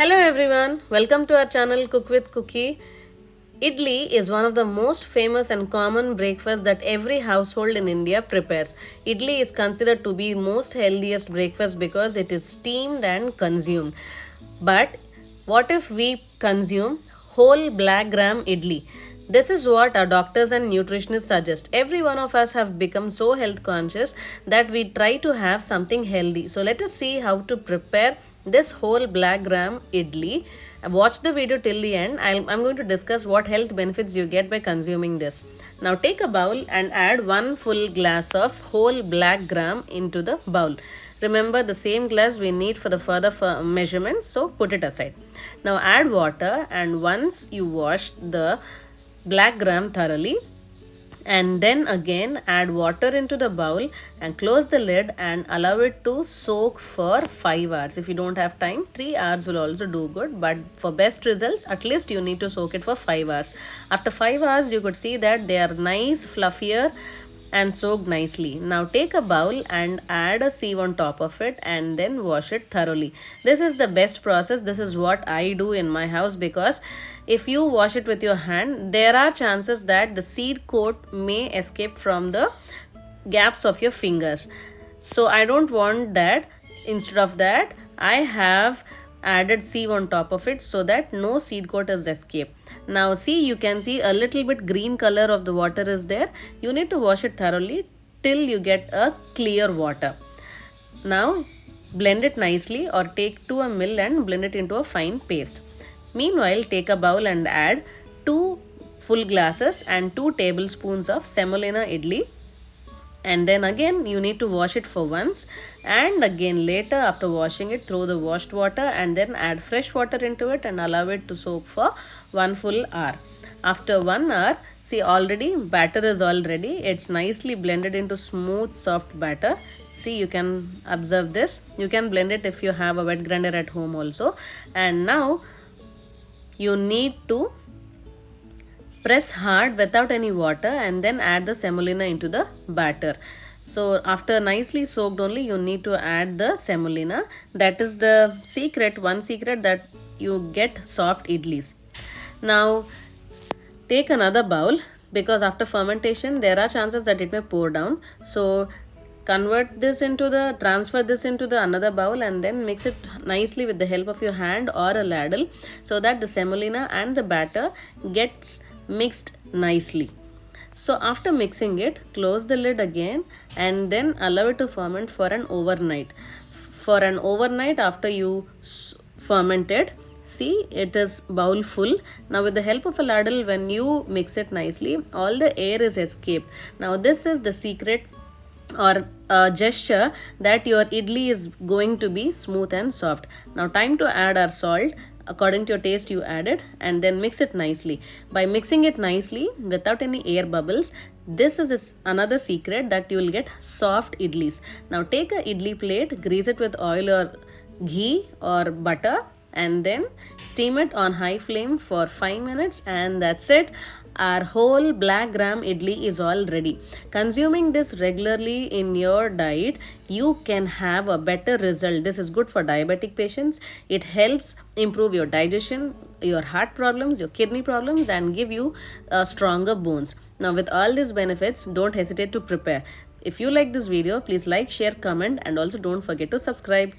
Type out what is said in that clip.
Hello everyone, welcome to our channel Cook with Cookie. Idli is one of the most famous and common breakfasts that every household in India prepares. Idli is considered to be most healthiest breakfast because it is steamed and consumed. But what if we consume whole black gram idli? This is what our doctors and nutritionists suggest. Every one of us have become so health conscious that we try to have something healthy. So let us see how to prepare this whole black gram idli. Watch the video till the end. I'm going to discuss what health benefits you get by consuming this. Now take a bowl and add 1 full glass of whole black gram into the bowl. Remember the same glass we need for the further measurement, so put it aside. Now add water, and once you wash the black gram thoroughly, and then again add water into the bowl and close the lid and allow it to soak for 5 hours. If you don't have time, 3 hours will also do good, but for best results at least you need to soak it for 5 hours. After 5 hours you could see that they are nice, fluffier and soaked nicely. Now take a bowl and add a sieve on top of it and then wash it thoroughly. This is the best process. This is what I do in my house, because if you wash it with your hand, there are chances that the seed coat may escape from the gaps of your fingers. So I don't want that. Instead of that, I have added sieve on top of it so that no seed coat has escaped. Now see, you can see a little bit green color of the water is there. You need to wash it thoroughly till you get a clear water. Now blend it nicely, or take to a mill and blend it into a fine paste. Meanwhile, take a bowl and add 2 full glasses and 2 tablespoons of semolina idli. And then again you need to wash it for once, and again later after washing it, throw the washed water and then add fresh water into it and allow it to soak for 1 full hour. After 1 hour, see, already batter is all ready. It's nicely blended into smooth soft batter. See, you can observe this. You can blend it if you have a wet grinder at home also. And now you need to press hard without any water and then add the semolina into the batter. So after nicely soaked only, you need to add the semolina. That is the secret, one secret, that you get soft idlis. Now take another bowl, because after fermentation there are chances that it may pour down. So transfer this into the another bowl and then mix it nicely with the help of your hand or a ladle, so that the semolina and the batter gets mixed nicely. So after mixing it, close the lid again and then allow it to ferment for an overnight. For an overnight after you ferment it, see, it is bowl full. Now with the help of a ladle, when you mix it nicely, all the air is escaped. Now this is the secret or a gesture that your idli is going to be smooth and soft. Now time to add our salt. According to your taste you add it, and then mix it nicely. By mixing it nicely without any air bubbles, this is another secret that you will get soft idlis. Now take a idli plate, grease it with oil or ghee or butter, and then steam it on high flame for 5 minutes, and that's it. Our whole black gram idli is all ready. Consuming this regularly in your diet, you can have a better result. This is good for diabetic patients. It helps improve your digestion, your heart problems, your kidney problems, and give you stronger bones. Now with all these benefits, don't hesitate to prepare. If you like this video, please like, share, comment, and also don't forget to subscribe.